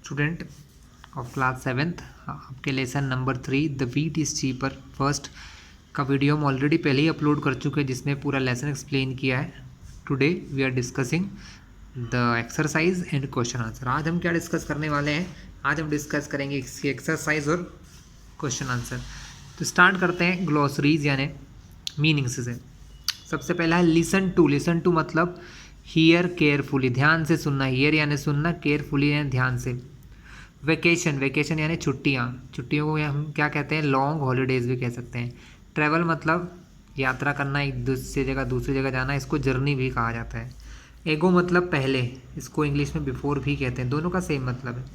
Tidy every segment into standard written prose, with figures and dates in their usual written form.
Student of class 7th, आपके lesson number 3 the wheat is cheaper first का video हम already पहले ही upload कर चुके हैं, जिसमें पूरा लेसन एक्सप्लेन किया है। Today we are discussing the exercise and question answer. आज हम क्या डिस्कस करने वाले हैं? आज हम डिस्कस करेंगे इसकी एक्सरसाइज और क्वेश्चन आंसर। तो स्टार्ट करते हैं ग्लॉसरीज यानी मीनिंग्स से। सबसे पहला है लिसन टू। लिसन टू मतलब हियर केयरफुली, ध्यान से सुनना। हियर यानी सुनना, केयरफुली यानी ध्यान से। वेकेशन, वेकेशन यानी छुट्टियाँ। छुट्टियों को हम क्या कहते हैं? लॉन्ग हॉलीडेज भी कह सकते हैं। ट्रैवल मतलब यात्रा करना, एक दूसरी जगह जाना, इसको जर्नी भी कहा जाता है। एगो मतलब पहले, इसको इंग्लिश में बिफोर भी कहते हैं, दोनों का सेम मतलब है।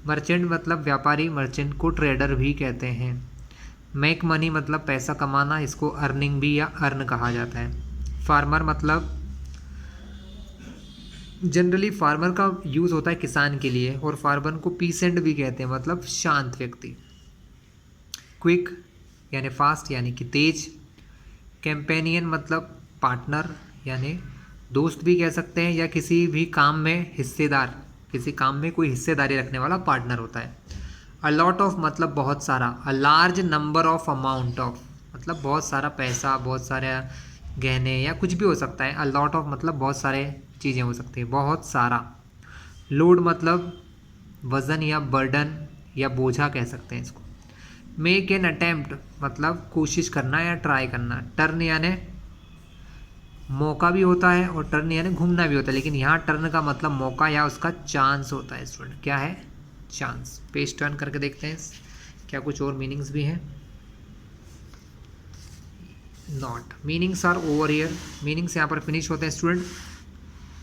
मर्चेंट मतलब व्यापारी, मर्चेंट को ट्रेडर भी कहते हैं। मेक मनी मतलब पैसा कमाना, इसको अर्निंग भी या अर्न कहा जाता है। फार्मर मतलब जनरली फार्मर का यूज़ होता है किसान के लिए, और फार्मर को पीसेंट भी कहते हैं, मतलब शांत व्यक्ति। क्विक यानी फास्ट यानी कि तेज। कैंपेनियन मतलब पार्टनर यानी दोस्त भी कह सकते हैं, या किसी भी काम में हिस्सेदार, किसी काम में कोई हिस्सेदारी रखने वाला पार्टनर होता है। अ लॉट ऑफ मतलब बहुत सारा। A large number of, amount of मतलब बहुत सारा पैसा, बहुत सारे गहने या कुछ भी हो सकता है। अ लॉट ऑफ मतलब बहुत सारे चीज़ें हो सकती है, बहुत सारा। लोड मतलब वज़न या बर्डन या बोझा कह सकते हैं इसको। मेक एन अटेम्प्ट मतलब कोशिश करना या ट्राई करना। टर्न यानी मौका भी होता है, और टर्न यानी घूमना भी होता है, लेकिन यहाँ टर्न का मतलब मौका या उसका चांस होता है। स्टूडेंट क्या है? चांस। पेज टर्न करके देखते हैं क्या कुछ और मीनिंग्स भी हैं। Not. Meanings are over here. Meanings यहाँ पर फिनिश होते हैं स्टूडेंट।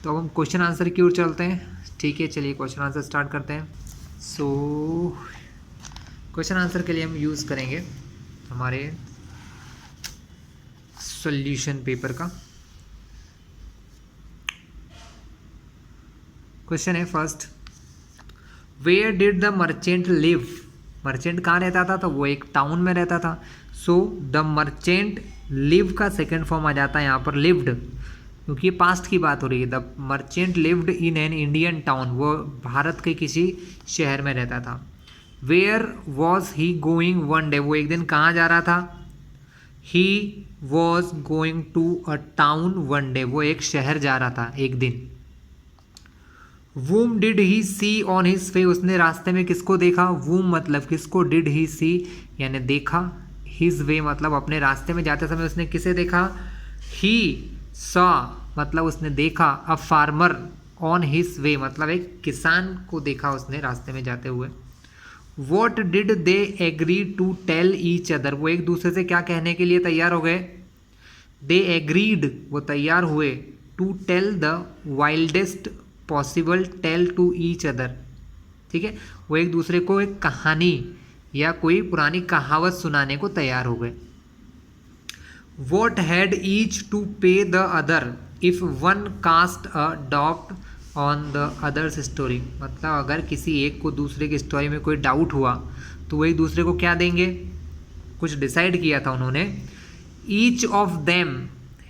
तो अब हम क्वेश्चन आंसर की ओर चलते हैं। ठीक है, चलिए क्वेश्चन आंसर स्टार्ट करते हैं। सो क्वेश्चन आंसर के लिए हम यूज़ करेंगे हमारे सॉल्यूशन पेपर का। क्वेश्चन है first, where did the merchant live? Merchant कहाँ रहता था? तो वो एक टाउन में रहता था। सो द मर्चेंट लिव का सेकेंड फॉर्म आ जाता है यहाँ पर लिव्ड, क्योंकि ये पास्ट की बात हो रही है। The merchant lived in an Indian town, वो भारत के किसी शहर में रहता था। Where was he going one day? वो एक दिन कहाँ जा रहा था? He was going to a town one day, वो एक शहर जा रहा था एक दिन। Whom did he see on his way? उसने रास्ते में किसको देखा? वूम मतलब किसको, डिड ही सी यानी देखा, हिज वे मतलब अपने रास्ते में जाते समय उसने किसे देखा? ही सॉ मतलब उसने देखा। अ फार्मर ऑन हिज वे मतलब एक किसान को देखा उसने रास्ते में जाते हुए। What did they agree to tell each other? वो एक दूसरे से क्या कहने के लिए तैयार हो गए? दे एग्रीड वो तैयार हुए। To tell the wildest possible tale to each other, ठीक है, वो एक दूसरे को एक कहानी या कोई पुरानी कहावत सुनाने को तैयार हो गए। What had each to pay the other if one cast a doubt on the other's story? मतलब अगर किसी एक को दूसरे की स्टोरी में कोई डाउट हुआ तो वो एक दूसरे को क्या देंगे? कुछ डिसाइड किया था उन्होंने। Each of them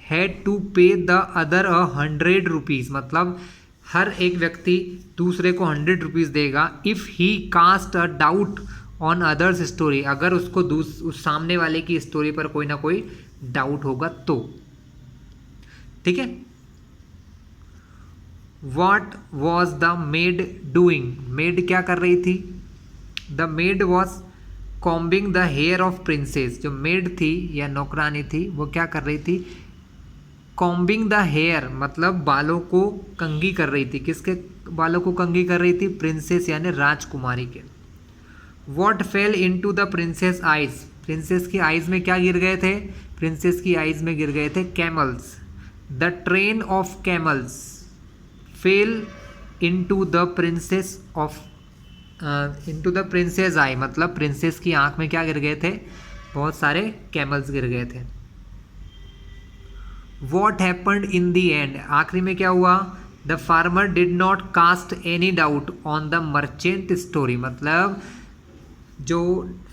had to pay the other 100 rupees मतलब हर एक व्यक्ति दूसरे को 100 रुपीज़ देगा। If he cast a doubt on others story, अगर उसको उस सामने वाले की स्टोरी पर कोई ना कोई डाउट होगा तो, ठीक है। What was the maid doing? Maid क्या कर रही थी? The maid was combing the hair of princess. जो मेड थी या नौकरानी थी वो क्या कर रही थी? कॉम्बिंग द हेयर मतलब बालों को कंघी कर रही थी। किसके बालों को कंघी कर रही थी? प्रिंसेस यानी राजकुमारी के। What fell into the princess eyes? Princess की आइज में क्या गिर गए थे? प्रिंसेस की आइज में गिर गए थे camels. The train of camels fell into the princess of into the princess I मतलब प्रिंसेस की आंख में क्या गिर गए थे? बहुत सारे कैमल्स गिर गए थे। What happened in the end? आखिरी में क्या हुआ? The farmer did not cast any doubt on the merchant story मतलब जो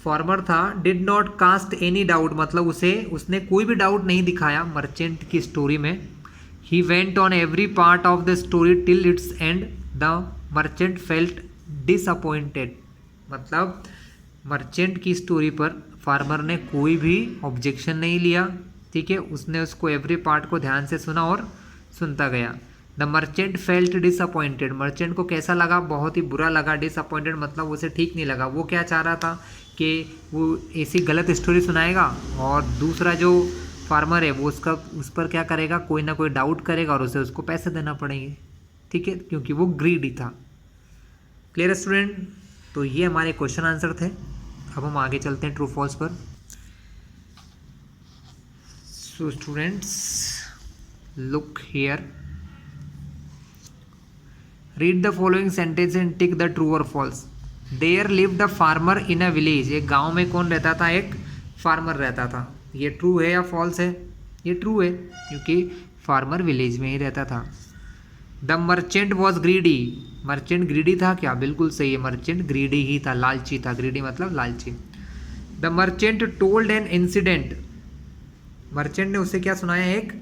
फार्मर था did not cast any doubt मतलब उसने कोई भी डाउट नहीं दिखाया मर्चेंट की स्टोरी में। He went on every part of the story till it's and the merchant felt disappointed, मतलब मर्चेंट की स्टोरी पर फार्मर ने कोई भी ऑब्जेक्शन नहीं लिया, ठीक है, उसने उसको एवरी पार्ट को ध्यान से सुना और सुनता गया। The merchant felt disappointed, merchant को कैसा लगा, बहुत ही बुरा लगा। डिसअपॉइंटेड मतलब उसे ठीक नहीं लगा। वो क्या चाह रहा था कि वो ऐसी गलत स्टोरी सुनाएगा और दूसरा जो फार्मर है वो उस पर क्या करेगा, कोई ना कोई डाउट करेगा और उसे उसको पैसे देना पड़ेंगे, ठीक है, क्योंकि वो ग्रीडी था। Clear student? तो ये हमारे क्वेश्चन आंसर थे। अब हम आगे चलते हैं ट्रू फॉल्स पर। So students look here, read the following sentence and tick the true और false. There lived a farmer in a village, एक गांव में कौन रहता था, एक फार्मर रहता था। ये ट्रू है या फॉल्स है? ये ट्रू है, क्योंकि फार्मर विलेज में ही रहता था। The merchant was greedy, merchant greedy था क्या? बिल्कुल सही है, मर्चेंट ग्रीडी ही था, लालची था। ग्रीडी मतलब लालची। The merchant told an incident, merchant ने उसे क्या सुनाया, एक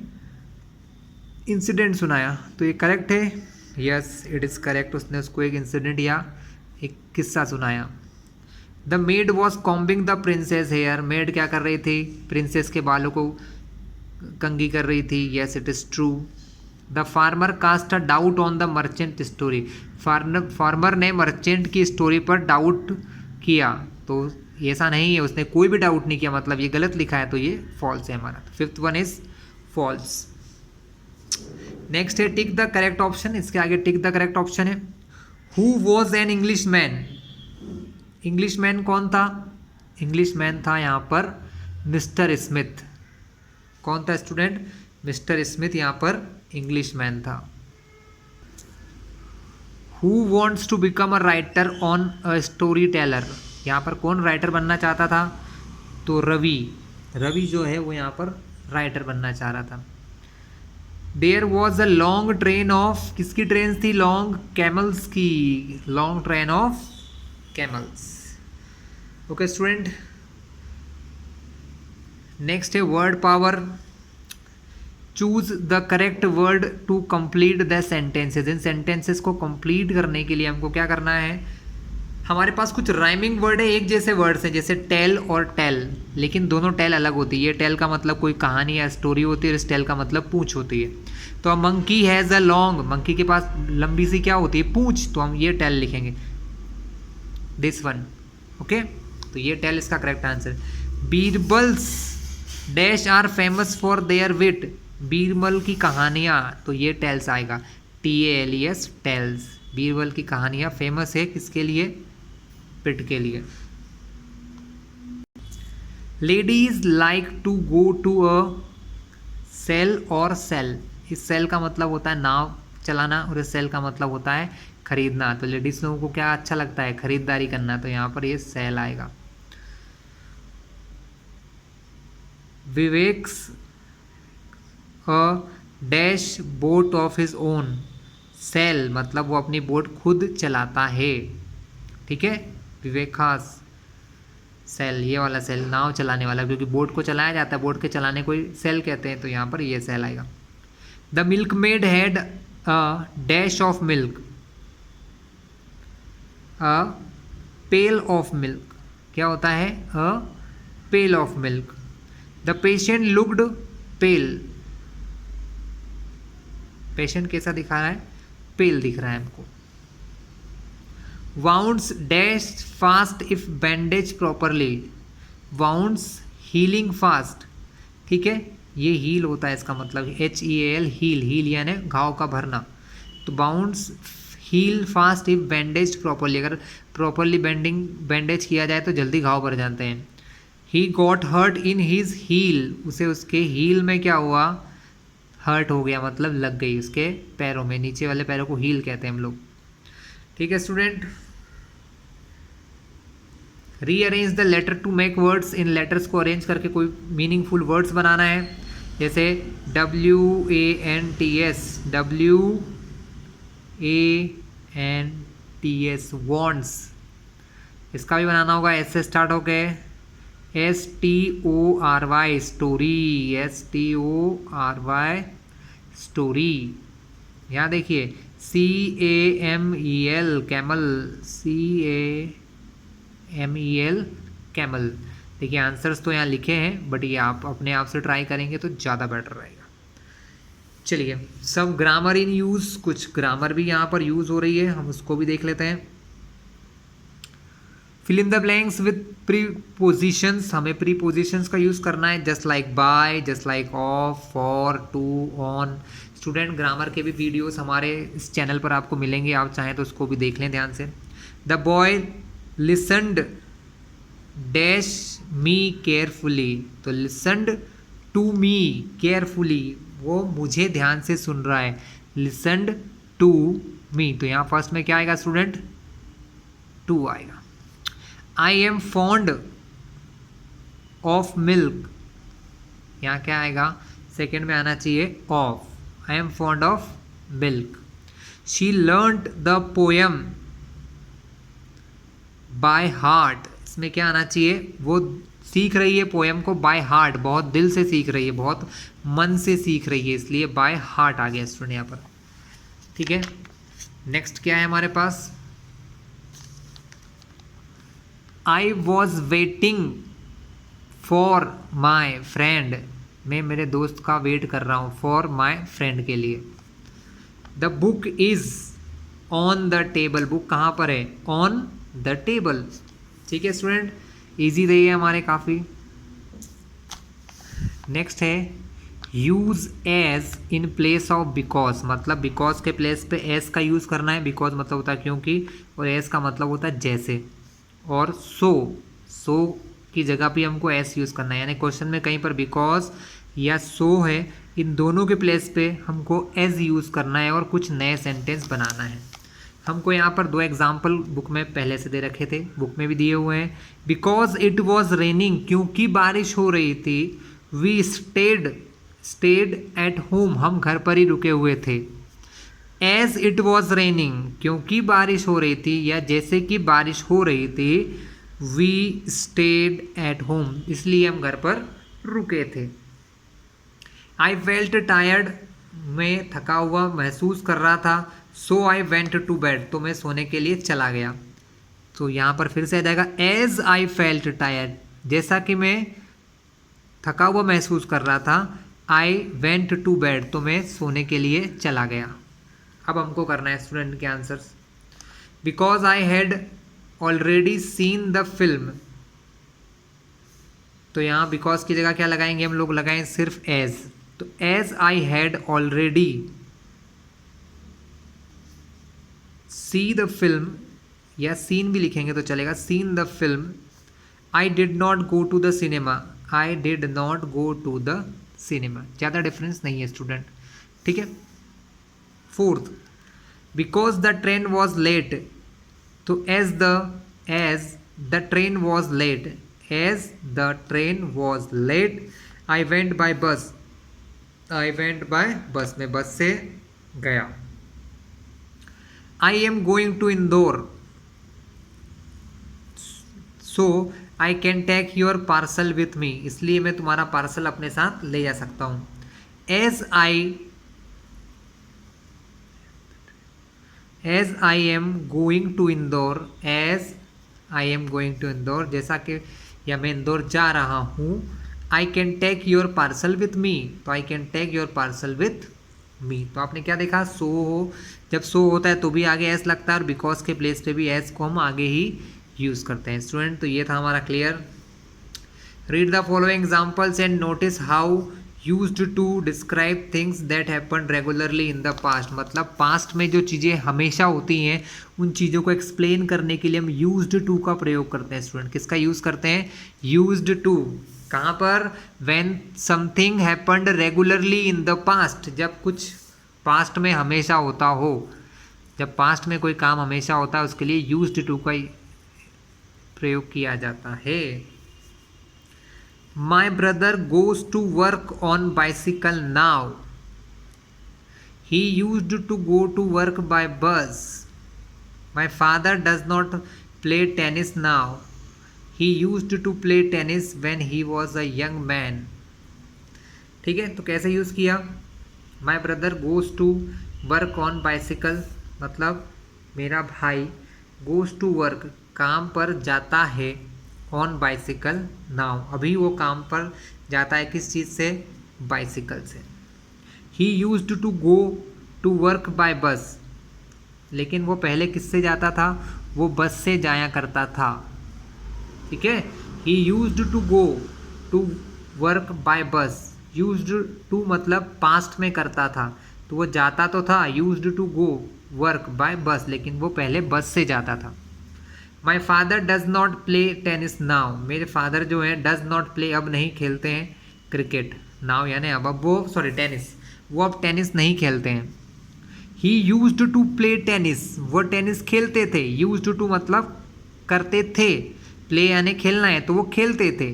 इंसिडेंट सुनाया, तो ये करेक्ट है। यस इट इज़ करेक्ट, उसने उसको एक इंसिडेंट या एक किस्सा सुनाया। The maid was combing the princess hair, maid क्या कर रही थी, प्रिंसेस के बालों को कंघी कर रही थी। Yes it is true. The farmer cast a doubt on the merchant story, farmer ने मर्चेंट की स्टोरी पर डाउट किया, तो ऐसा नहीं है, उसने कोई भी डाउट नहीं किया, मतलब ये गलत लिखा है, तो ये फॉल्स है हमारा। Fifth one is false. Next है टिक द करेक्ट ऑप्शन, इसके आगे टिक द करेक्ट ऑप्शन है। Who was an English man, English man कौन था? इंग्लिश मैन था यहाँ पर मिस्टर स्मिथ। कौन था स्टूडेंट? मिस्टर स्मिथ यहाँ पर इंग्लिश मैन था। Who wants to become a writer on a story teller, यहाँ पर कौन राइटर बनना चाहता था? तो रवि, रवि जो है वो यहाँ पर राइटर बनना चाह रहा था। There was a long train of, किसकी ट्रेन थी? लॉन्ग कैमल्स की, long train of camels. Okay student, next है word power. Choose the correct word to complete the sentences, इन सेंटेंसेस को कंप्लीट करने के लिए हमको क्या करना है, हमारे पास कुछ राइमिंग वर्ड है, एक जैसे वर्ड्स हैं, जैसे टेल और टेल, लेकिन दोनों टेल अलग होती है। ये टेल का मतलब कोई कहानी या स्टोरी होती है, और इस टेल का मतलब पूंछ होती है। तो monkey has a long, monkey के पास लंबी सी क्या होती है, पूंछ, तो हम ये टेल लिखेंगे, दिस वन। ओके, तो ये टेल इसका correct answer. Birbal's dash are famous for their wit, Birbal की कहानियाँ, तो ये टेल्स आएगा, TALES टेल्स। बीरबल की कहानियाँ फेमस है किसके लिए? पिट के लिए। Ladies like to go to a sale और सेल, इस सेल का मतलब होता है नाव चलाना और इस सेल का मतलब होता है खरीदना। तो लेडीज लोगों को क्या अच्छा लगता है? खरीदारी करना, तो यहाँ पर ये सेल आएगा। विवेक्स a dash boat of his own, sale मतलब वो अपनी बोट खुद चलाता है, ठीक है। विवेकास सेल, ये वाला सेल नाव चलाने वाला, क्योंकि बोट को चलाया जाता है, बोट के चलाने को सेल कहते हैं, तो यहाँ पर ये सेल आएगा। The milk maid had a dash of milk, a pail of milk, क्या होता है? A pail of milk. The patient looked pale, patient कैसा दिखा रहा है? पेल दिख रहा है हमको। Wounds dash fast if bandage properly, wounds healing fast, ठीक है, ये हील होता है, इसका मतलब HEAL हील, हील यानी घाव का भरना। तो wounds heal fast if bandage properly, अगर प्रॉपरली बैंडेज किया जाए तो जल्दी घाव भर जाते हैं। He got hurt in his heel, उसे उसके हील में क्या हुआ? हर्ट हो गया, मतलब लग गई उसके पैरों में, नीचे वाले पैरों को हील कहते हैं हम लोग, ठीक है student. Rearrange the letter to make words, इन लेटर्स को अरेंज करके कोई मीनिंगफुल वर्ड्स बनाना है, जैसे WANTS वॉन्ट्स, इसका भी बनाना होगा, एस से स्टार्ट हो गए, STORY स्टोरी, STORY स्टोरी। यहाँ देखिए CAMEL कैमल, CAMEL कैमल। देखिए आंसर्स तो यहाँ लिखे हैं बट ये आप अपने आप से ट्राई करेंगे तो ज़्यादा बेटर रहेगा। चलिए, सब ग्रामर इन यूज़, कुछ ग्रामर भी यहाँ पर यूज़ हो रही है, हम उसको भी देख लेते हैं। Fill in the blanks with prepositions, हमें प्रीपोजिशंस का यूज़ करना है, just like by, just like of, for, to, on. Student grammar के भी वीडियोस हमारे इस चैनल पर आपको मिलेंगे, आप चाहें तो उसको भी देख लें ध्यान से। The boy listened dash me carefully, तो लिसनड टू मी केयरफुली, वो मुझे ध्यान से सुन रहा है, लिसनड टू मी। तो यहाँ फर्स्ट में क्या आएगा स्टूडेंट? टू आएगा। I am fond of milk, यहाँ क्या आएगा? सेकेंड में आना चाहिए of, I am fond of milk. She learned the poem by heart, इसमें क्या आना चाहिए? वो सीख रही है पोएम को बाय हार्ट, बहुत दिल से सीख रही है, बहुत मन से सीख रही है, इसलिए बाय हार्ट आ गया स्टूडेंट यहाँ पर। ठीक है, नेक्स्ट क्या है हमारे पास? I was waiting for my friend, मैं मेरे दोस्त का वेट कर रहा हूँ, फॉर माई फ्रेंड के लिए। The book is on the table, book कहाँ पर है? On the table. ठीक है स्टूडेंट, इजी रही है हमारे काफ़ी। नेक्स्ट है use as in place of because, मतलब बिकॉज के प्लेस पे एज का यूज़ करना है, बिकॉज मतलब होता है क्योंकि, और एज का मतलब होता है जैसे। और सो की जगह पे हमको एस यूज़ करना है, यानी क्वेश्चन में कहीं पर बिकॉज या सो है, इन दोनों के प्लेस पे हमको एज यूज़ करना है और कुछ नए सेंटेंस बनाना है। हमको यहाँ पर दो एग्जाम्पल बुक में पहले से दे रखे थे, बुक में भी दिए हुए हैं। बिकॉज इट वॉज रेनिंग, क्योंकि बारिश हो रही थी। वी स्टेड एट होम, हम घर पर ही रुके हुए थे। एज इट वॉज रेनिंग, क्योंकि बारिश हो रही थी या जैसे कि बारिश हो रही थी। वी स्टेड एट होम, इसलिए हम घर पर रुके थे। आई फेल्ट टायर्ड, मैं थका हुआ महसूस कर रहा था। सो आई वेंट टू बेड, तो मैं सोने के लिए चला गया। तो यहाँ पर फिर से आ जाएगा एज आई फेल्ट टायर्ड, जैसा कि मैं थका हुआ महसूस कर रहा था। आई वेंट टू बेड, तो मैं सोने के लिए चला गया। अब हमको करना है स्टूडेंट के answers. Because I had already seen the film, तो यहाँ बिकॉज की जगह क्या लगाएंगे हम लोग? लगाएं सिर्फ एज, तो as I had already see the film, या सीन भी लिखेंगे तो चलेगा, seen the film. I did not go to the cinema, I did not go to the cinema, ज़्यादा डिफरेंस नहीं है स्टूडेंट। ठीक है। Fourth, because the train was late, तो as the train was late, as the train was late. I went by bus, I went by bus, में bus से गया। आई am going to Indore, so I can take your parcel with me, इसलिए मैं तुम्हारा parcel अपने साथ ले जा सकता हूँ। As I am going to Indore, as I am going to Indore, जैसा कि या मैं इंदौर जा रहा हूँ। I can take your parcel with me, तो I can take your parcel with me. तो आपने क्या देखा? सो हो, जब सो होता है तो भी आगे एस लगता है, और बिकॉज के प्लेस पे भी एस को हम आगे ही यूज़ करते हैं स्टूडेंट। तो ये था हमारा clear. Read the following examples and notice how used to describe things that happen regularly in the past, मतलब पास्ट में जो चीज़ें हमेशा होती हैं उन चीज़ों को एक्सप्लेन करने के लिए हम यूज्ड टू का प्रयोग करते हैं स्टूडेंट। किसका यूज़ करते हैं? Used to. कहाँ पर? When something happened regularly in the past, जब कुछ पास्ट में हमेशा होता हो, जब पास्ट में कोई काम हमेशा होता है उसके लिए यूज्ड टू का प्रयोग किया जाता है। My brother goes to work on bicycle now, he used to go to work by bus. My father does not play tennis now, he used to play tennis when he was a young man. ठीक है, तो कैसे use किया? My brother goes to work on bicycle मतलब मेरा भाई goes to work काम पर जाता है ऑन बाइसिकल नाउ अभी वो काम पर जाता है किस चीज़ से, बाइसिकल से। He used to go to work by bus लेकिन वो पहले किससे जाता था, वो बस से जाया करता था। ठीक है, he used to go to work by bus, used to मतलब पास्ट में करता था तो वो जाता तो था, used to go work by bus लेकिन वो पहले बस से जाता था। My father does not play tennis now, मेरे फादर जो है डज नॉट प्ले अब नहीं खेलते हैं क्रिकेट, नाउ यानी अब वो सॉरी टेनिस, वो अब टेनिस नहीं खेलते हैं। He used to play tennis, वो टेनिस खेलते थे, यूज्ड टू मतलब करते थे, प्ले यानी खेलना है तो वो खेलते थे,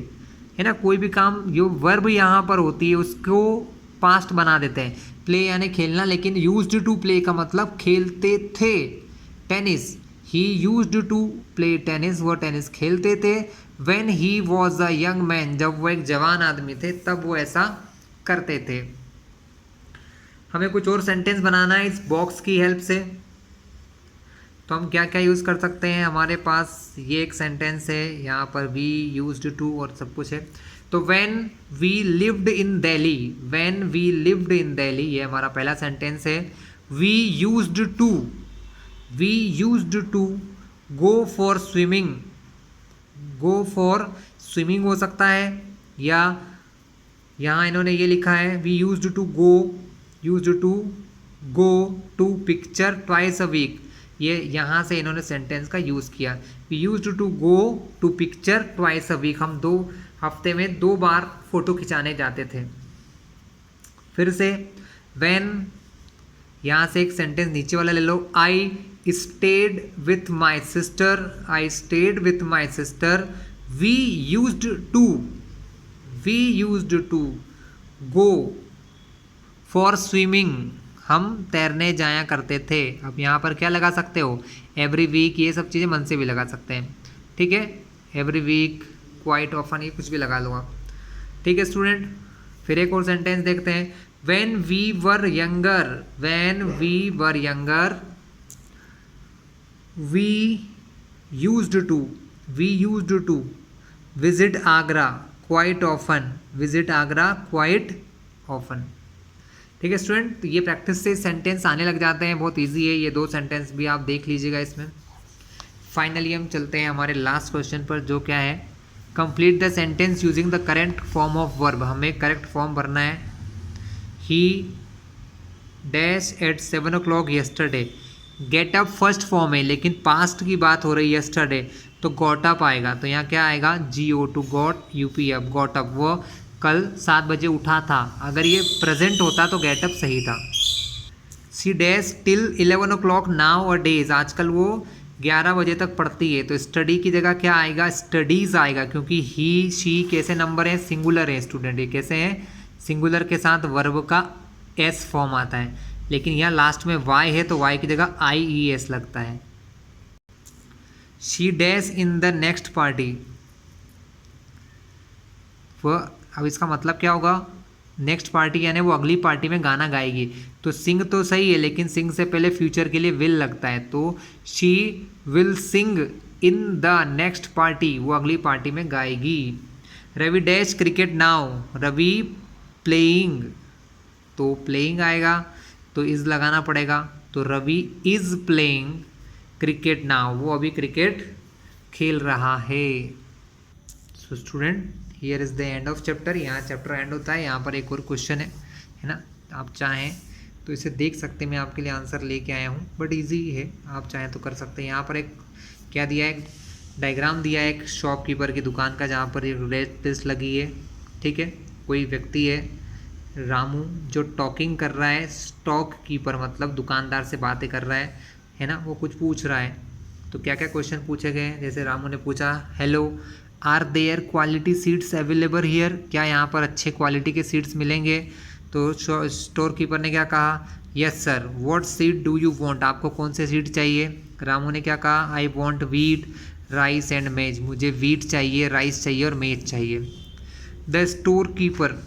है ना। कोई भी काम जो वर्ब यहाँ पर होती है उसको पास्ट बना देते हैं, प्ले यानी खेलना, लेकिन यूज्ड टू प्ले का मतलब खेलते थे tennis. He used to play tennis, वो टेनिस खेलते थे। When he was a young man, जब वो एक जवान आदमी थे तब वो ऐसा करते थे। हमें कुछ और सेंटेंस बनाना है इस बॉक्स की हेल्प से, तो हम क्या क्या यूज़ कर सकते हैं। हमारे पास ये एक सेंटेंस है, यहाँ पर वी यूज्ड टू और सब कुछ है। तो when we lived in Delhi, when we lived in Delhi ये हमारा पहला सेंटेंस है। We used to go for swimming, go for swimming हो सकता है, या यहाँ इन्होंने ये लिखा है we used to go to picture twice a week, ये यहाँ से इन्होंने सेंटेंस का यूज़ किया। We used to go to picture twice a week, हम 2 हफ्ते में 2 बार फोटो खिंचाने जाते थे। फिर से व्हेन, यहाँ से एक सेंटेंस नीचे वाला ले लो, I stayed with my sister, I stayed with my sister. We used to go for swimming, हम तैरने जाया करते थे। अब यहाँ पर क्या लगा सकते हो, एवरी वीक, ये सब चीज़ें मन से भी लगा सकते हैं। ठीक है, एवरी वीक, क्वाइट ऑफन, ये कुछ भी लगा लो आप। ठीक है स्टूडेंट, फिर एक और सेंटेंस देखते हैं। When we were younger, when we were younger we used to visit Agra quite often, visit Agra quite often. ठीक है स्टूडेंट, तो ये प्रैक्टिस से सेंटेंस आने लग जाते हैं, बहुत इजी है। ये 2 सेंटेंस भी आप देख लीजिएगा इसमें। फाइनली हम चलते हैं हमारे लास्ट क्वेश्चन पर, जो क्या है, complete the sentence using the correct form of verb. हमें करेक्ट फॉर्म भरना है। He dash at 7 o'clock yesterday, get up first form है लेकिन पास्ट की बात हो रही है yesterday, तो गॉट अप आएगा। तो यहाँ क्या आएगा, GO2 got UP got up, वो कल 7 बजे उठा था। अगर ये प्रेजेंट होता तो गेटअप सही था। She dash till 11 o'clock nowadays, आजकल वो 11 बजे तक पढ़ती है, तो स्टडी की जगह क्या आएगा, स्टडीज़ आएगा, क्योंकि ही शी कैसे नंबर है, सिंगुलर है स्टूडेंट, ये कैसे हैं, सिंगुलर के साथ वर्ब का S फॉर्म आता है, लेकिन यहाँ लास्ट में Y है तो Y की जगह IES लगता है। She dash in the next party, वह, अब इसका मतलब क्या होगा, नेक्स्ट पार्टी यानी वो अगली पार्टी में गाना गाएगी। तो सिंग तो सही है लेकिन सिंग से पहले फ्यूचर के लिए विल लगता है, तो she will sing in the next party, वो अगली पार्टी में गाएगी। Ravi dash cricket now, Ravi playing, तो प्लेइंग आएगा तो इज़ लगाना पड़ेगा, तो Ravi is playing cricket now, वो अभी क्रिकेट खेल रहा है। So student, here is the end of chapter, यहाँ चैप्टर एंड होता है। यहाँ पर एक और क्वेश्चन है ना, आप चाहें तो इसे देख सकते हैं, मैं आपके लिए आंसर लेके आया हूँ, बट इजी है, आप चाहें तो कर सकते हैं। यहाँ पर एक क्या दिया है, डायग्राम दिया है एक शॉपकीपर की दुकान का, जहाँ पर एक रेड प्लेस लगी है। ठीक है, कोई व्यक्ति है रामू जो टॉकिंग कर रहा है, स्टॉक कीपर मतलब दुकानदार से बातें कर रहा है ना, वो कुछ पूछ रहा है। तो क्या क्या क्वेश्चन पूछे गए, जैसे रामू ने पूछा hello are there quality seats available here, क्या यहाँ पर अच्छे क्वालिटी के सीट्स मिलेंगे। तो स्टोर कीपर ने क्या कहा, yes sir. What seat do you want, आपको कौन से सीट चाहिए। रामू ने क्या कहा, I want wheat rice and maize, मुझे वीट चाहिए, राइस चाहिए और मेज चाहिए। The store keeper,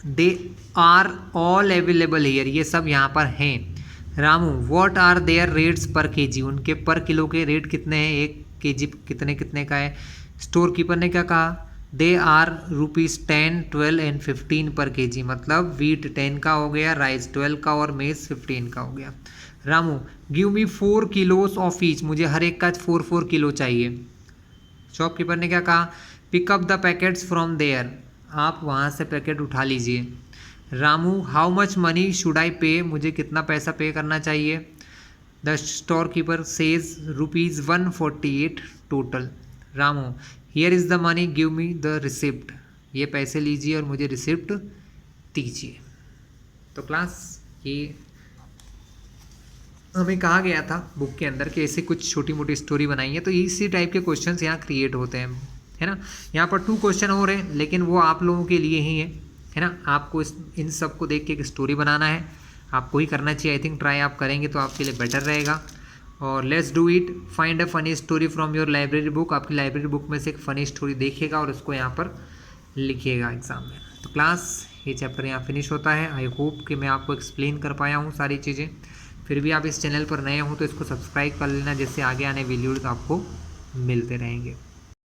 they are all available here, ये सब यहाँ पर हैं। Ramu, what are their rates per KG, उनके पर किलो के रेट कितने हैं, 1 केजी कितने कितने का है। स्टोर कीपर ने क्या कहा, दे आर ₹10, 12 एंड 15 पर केजी, मतलब वीट 10 का हो गया, राइस 12 का और मेज 15 का हो गया। Ramu, give me 4 किलोस of each, मुझे हर एक का 4 किलो चाहिए। शॉपकीपर ने क्या कहा, pick up the packets from there, आप वहाँ से पैकेट उठा लीजिए। Ramu, how much money should I pay, मुझे कितना पैसा पे करना चाहिए। The store keeper says ₹148 total. Ramu, here is the money, give me the receipt, ये पैसे लीजिए और मुझे रिसिप्ट दीजिए। तो क्लास ये हमें कहा गया था बुक के अंदर कि ऐसे कुछ छोटी मोटी स्टोरी बनाई है, तो इसी टाइप के क्वेश्चंस यहाँ क्रिएट होते हैं, है ना। यहाँ पर 2 क्वेश्चन हो रहे हैं, लेकिन वो आप लोगों के लिए ही है ना। आपको इन सब को देख के एक स्टोरी बनाना है, आपको ही करना चाहिए। आई थिंक ट्राई आप करेंगे तो आपके लिए बेटर रहेगा। और let's do it, find a funny story from your library book, आपकी लाइब्रेरी बुक में से एक फ़नी स्टोरी देखिएगा और उसको यहाँ पर लिखिएगा एग्ज़ाम में। तो क्लास ये चैप्टर यहाँ फिनिश होता है। आई होप कि मैं आपको एक्सप्लेन कर पाया हूँ सारी चीज़ें। फिर भी आप इस चैनल पर नए हो तो इसको सब्सक्राइब कर लेना, जिससे आगे आने वीडियोज़ आपको मिलते रहेंगे।